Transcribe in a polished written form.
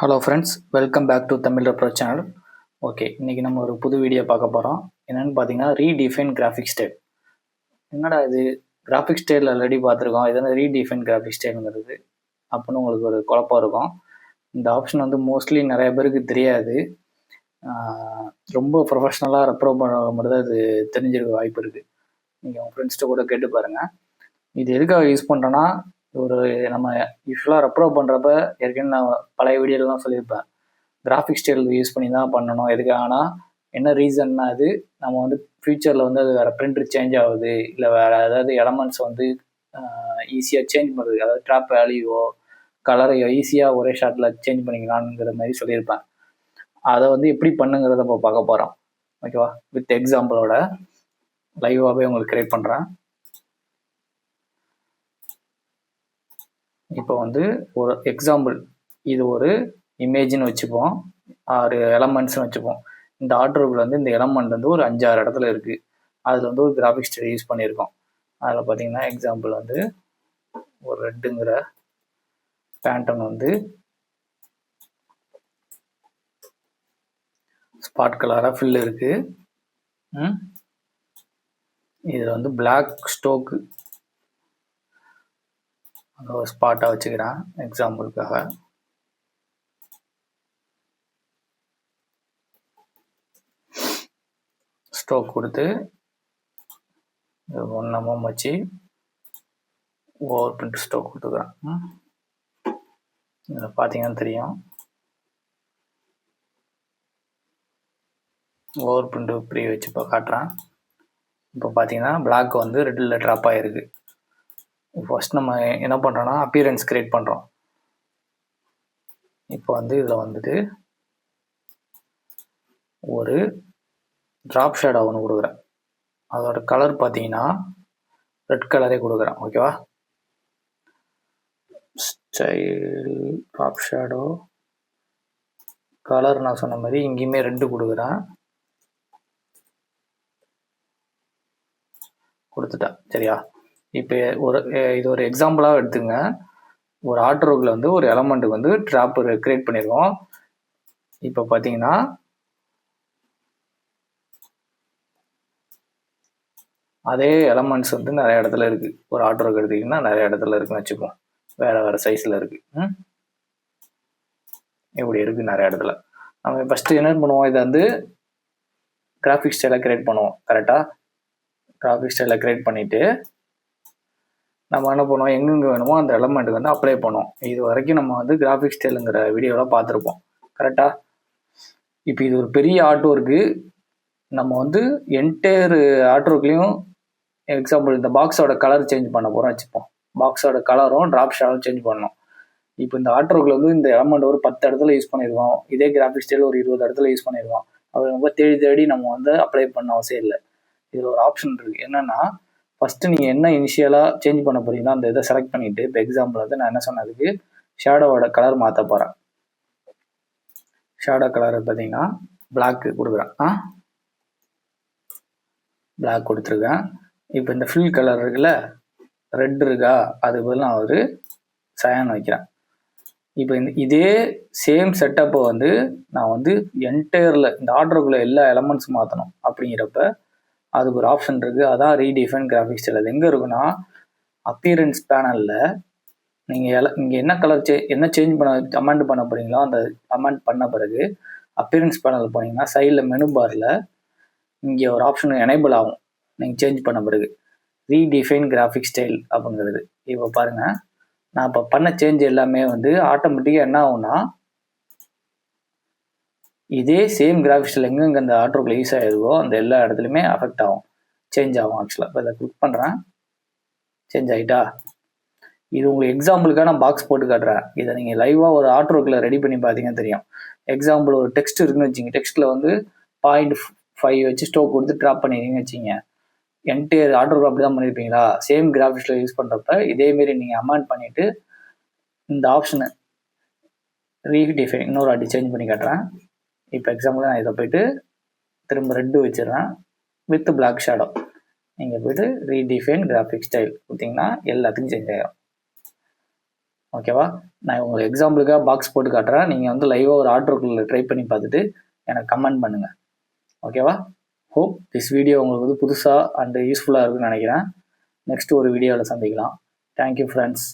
Hello friends, welcome back to Tamil ரெப்ரோ channel. Okay, இன்றைக்கி நம்ம ஒரு புது வீடியோ பார்க்க போகிறோம். என்னென்னு பார்த்தீங்கன்னா, ரீடிஃபைன் கிராஃபிக் ஸ்டைல். என்னடா இது கிராஃபிக் ஸ்டைல் ஆல்ரெடி பார்த்துருக்கோம், இதெல்லாம் ரீடிஃபைன் கிராஃபிக் ஸ்டைலுங்கிறது அப்படின்னு உங்களுக்கு ஒரு குழப்பம் இருக்கும். இந்த ஆப்ஷன் வந்து மோஸ்ட்லி நிறைய பேருக்கு தெரியாது. ரொம்ப ப்ரொஃபஷ்னலாக ரெப்ரோ பண்ணுற மட்டும் தான் இது தெரிஞ்சிருக்க வாய்ப்பு இருக்குது. நீங்கள் உங்கள் ஃப்ரெண்ட்ஸ்கிட்ட கூட கேட்டு பாருங்கள். இது எதுக்காக யூஸ் பண்ணுறோன்னா, ஒரு நம்ம யூஸ்வலாக ரெப்ரோ பண்ணுறப்ப ஏற்கனவே நான் பழைய வீடியோலாம் சொல்லியிருப்பேன். கிராஃபிக் ஸ்டைல் யூஸ் பண்ணி தான் பண்ணணும். எதுக்காகனா என்ன ரீசன்னா, அது நம்ம வந்து ஃப்யூச்சரில் வந்து அது வேறு பிரிண்டர் சேஞ்ச் ஆகுது, இல்லை வேறு ஏதாவது எலமெண்ட்ஸ் வந்து ஈஸியாக சேஞ்ச் பண்ணுறது, அதாவது ட்ராப் வேல்யூவோ கலரையோ ஈஸியாக ஒரே ஷாட்டில் சேஞ்ச் பண்ணிக்கலாம்ங்கிற மாதிரி சொல்லியிருப்பேன். அதை வந்து எப்படி பண்ணுங்கிறத இப்போ பார்க்க போகிறோம். ஓகேவா, வித் எக்ஸாம்பிளோட லைவாகவே உங்களுக்கு கிரியேட் பண்ணுறேன். இப்போ வந்து ஒரு எக்ஸாம்பிள், இது ஒரு இமேஜ்னு வச்சுப்போம், 6 எலமெண்ட்ஸ்னு வச்சுப்போம். இந்த ஆர்டருக்குள்ள வந்து இந்த எலமெண்ட் வந்து ஒரு 5-6 இடத்துல இருக்குது. அதில் வந்து ஒரு கிராஃபிக் ஸ்டைல் யூஸ் பண்ணியிருக்கோம். அதில் பார்த்தீங்கன்னா எக்ஸாம்பிள் வந்து ஒரு ரெட்டுங்கிற பேட்டர்ன் வந்து ஸ்பாட் கலராக ஃபில் இருக்குது. இதில் வந்து பிளாக் ஸ்டோக்கு ஒரு ஸ்பாட்டாக வச்சுக்கிறேன் எக்ஸாம்பிளுக்காக. ஸ்டோக் கொடுத்து 1 mm வச்சு ஓவர் பிரிண்ட் ஸ்டோக் கொடுத்துக்கிறேன். இதில் பார்த்தீங்கன்னா தெரியும், ஓவர் பிரிண்ட் ப்ரீ வச்சு இப்போ காட்டுறேன். இப்போ பார்த்தீங்கன்னா பிளாக் வந்து ரெட்டில் ட்ராப் ஆகிருக்கு. ஃபர்ஸ்ட் நம்ம என்ன பண்ணுறோன்னா அப்பியரன்ஸ் கிரியேட் பண்ணுறோம். இப்போ வந்து இதில் வந்துட்டு ஒரு ட்ராப் ஷேடோ ஒன்று கொடுக்குறேன். அதோட கலர் பார்த்தீங்கன்னா ரெட் கலரே கொடுக்குறேன். ஓகேவா, ஸ்டைல் ட்ராப் ஷேடோ கலர் நான் சொன்ன மாதிரி இங்கேயுமே ரெட்டு கொடுக்குறேன். கொடுத்துட்டேன், சரியா. இப்போ இது ஒரு எக்ஸாம்பிளாக எடுத்துங்க. ஒரு ஆர்டருக்குள்ள வந்து ஒரு எலமெண்ட்டுக்கு வந்து ட்ராப் கிரியேட் பண்ணிடுவோம். இப்போ பார்த்தீங்கன்னா அதே எலமெண்ட்ஸ் வந்து நிறைய இடத்துல இருக்குது. ஒரு ஆர்டருக்கு எடுத்திங்கன்னா நிறைய இடத்துல இருக்குன்னு வச்சுப்போம். வேறு சைஸில் இருக்குது. இப்படி இருக்குது நிறைய இடத்துல. நம்ம ஃபஸ்ட்டு என்ன பண்ணுவோம், இதை வந்து கிராஃபிக் ஸ்டைலை கிரியேட் பண்ணுவோம். கரெக்டாக கிராஃபிக் ஸ்டைலை கிரியேட் பண்ணிவிட்டு நம்ம என்ன பண்ணுவோம், எங்கெங்கே வேணுமோ அந்த எலமெண்ட்டுக்கு வந்து அப்ளை பண்ணுவோம். இது வரைக்கும் நம்ம வந்து கிராஃபிக் ஸ்டைலுங்கிற வீடியோவில் பார்த்துருப்போம். கரெக்டாக இப்போ இது ஒரு பெரிய ஆர்ட் ஒர்க்கு. நம்ம வந்து என்டையர் ஆர்ட் ஒர்க்லேயும் எக்ஸாம்பிள் இந்த பாக்ஸோட கலர் சேஞ்ச் பண்ண போகிறோம் வச்சுப்போம். பாக்ஸோட கலரும் ட்ராப் ஷேடும் சேஞ்ச் பண்ணோம். இப்போ இந்த ஆர்ட் ஒர்க்கில் வந்து இந்த எலமெண்ட் ஒரு 10 இடத்துல யூஸ் பண்ணிடுவோம். இதே கிராஃபிக் ஸ்டைல் ஒரு 20 இடத்துல யூஸ் பண்ணிடுவோம். அது ரொம்ப தேடி நம்ம வந்து அப்ளை பண்ண அவசியம் இல்லை. இதில் ஒரு ஆப்ஷன் இருக்குது. என்னென்னா, ஃபஸ்ட்டு நீங்கள் என்ன இனிஷியலாக சேஞ்ச் பண்ண போகிறீங்களோ அந்த இதை செலக்ட் பண்ணிவிட்டு, இப்போ எக்ஸாம்பிள் வந்து நான் என்ன சொன்னதுக்கு ஷேடோவோட கலர் மாற்ற போகிறேன். ஷேடோ கலர் பார்த்தீங்கன்னா பிளாக்கு கொடுக்குறேன். பிளாக் கொடுத்துருக்கேன். இப்போ இந்த ஃபில் கலர் இருக்குல்ல, ரெட் இருக்கா, அது பதில் நான் ஒரு சயான் வைக்கிறேன். இப்போ இதே சேம் செட்டப்பை வந்து நான் வந்து என்டையரில் இந்த ஆர்டருக்குள்ளே எல்லா எலமெண்ட்ஸ் மாற்றணும். அப்படிங்கிறப்ப அதுக்கு ஒரு ஆப்ஷன் இருக்குது. அதான் ரீடிஃபைன் கிராஃபிக் ஸ்டைல். அது எங்கே இருக்குன்னா, அப்பியரன்ஸ் பேனலில் நீங்கள் இங்கே என்ன கலர் என்ன சேஞ்ச் பண்ண கமெண்ட் பண்ண போகிறீங்களோ அந்த கமெண்ட் பண்ண பிறகு அப்பியரன்ஸ் பேனல் போனீங்கன்னா சைடில் மெனு பாரில் இங்கே ஒரு ஆப்ஷன் எனேபிள் ஆகும். நீங்கள் சேஞ்ச் பண்ண பிறகு ரீடிஃபைன் கிராஃபிக் ஸ்டைல் அப்படிங்கிறது. இப்போ பாருங்கள், நான் இப்போ பண்ண சேஞ்ச் எல்லாமே வந்து ஆட்டோமேட்டிக்காக என்ன ஆகும்னா, இதே சேம் கிராஃபிக் ஸ்டைல் எங்கெங்கே அந்த ஆர்டருக்குள்ள யூஸ் ஆகிருக்கோ அந்த எல்லா இடத்துலையுமே அஃபெக்ட் ஆகும், சேஞ்ச் ஆகும். ஆக்சுவலாக இப்போ இதை கிளிக் பண்ணுறேன், சேஞ்ச் ஆகிட்டா. இது உங்களுக்கு எக்ஸாம்பிளுக்காக நான் பாக்ஸ் போட்டு காட்டுறேன். இதை நீங்கள் லைவாக ஒரு ஆர்டருக்குள்ள ரெடி பண்ணி பார்த்தீங்கன்னா தெரியும். எக்ஸாம்பிள் ஒரு டெக்ஸ்ட் இருக்குன்னு வச்சுங்க, டெக்ஸ்ட்டில் வந்து 0.5 வச்சு ஸ்டோக் கொடுத்து ட்ராப் பண்ணிடுறீங்கன்னு வச்சுங்க. என்டையர் ஆர்டருக்கு அப்படி தான் பண்ணியிருப்பீங்களா? சேம் கிராஃபிக்ஸில் யூஸ் பண்ணுறப்ப இதேமாரி நீங்கள் அமெண்ட் பண்ணிவிட்டு இந்த ஆப்ஷனை ரீடிஃபைன் இன்னொரு வாட்டி சேஞ்ச் பண்ணி காட்டுறேன். இப்போ எக்ஸாம்பிள் நான் இதை போய்ட்டு திரும்ப ரெட்டு வச்சிடுறேன் வித் பிளாக் ஷேடோ. நீங்கள் போய்ட்டு ரீடிஃபைன் கிராஃபிக் ஸ்டைல் கொடுத்தீங்கன்னா எல்லாத்துக்கும் சேஞ்ச் ஆகிடும். ஓகேவா? நான் உங்களுக்கு எக்ஸாம்பிளுக்காக பாக்ஸ் போட்டு காட்டுறேன். நீங்கள் வந்து லைவாக ஒரு ஆர்டருக்குள்ள ட்ரை பண்ணி பார்த்துட்டு எனக்கு கமெண்ட் பண்ணுங்கள். ஓகேவா? ஹோப் திஸ் வீடியோ உங்களுக்கு வந்து புதுசாக அண்ட் யூஸ்ஃபுல்லாக இருக்குன்னு நினைக்கிறேன். நெக்ஸ்ட் ஒரு வீடியோவில் சந்திக்கலாம். Thank you friends.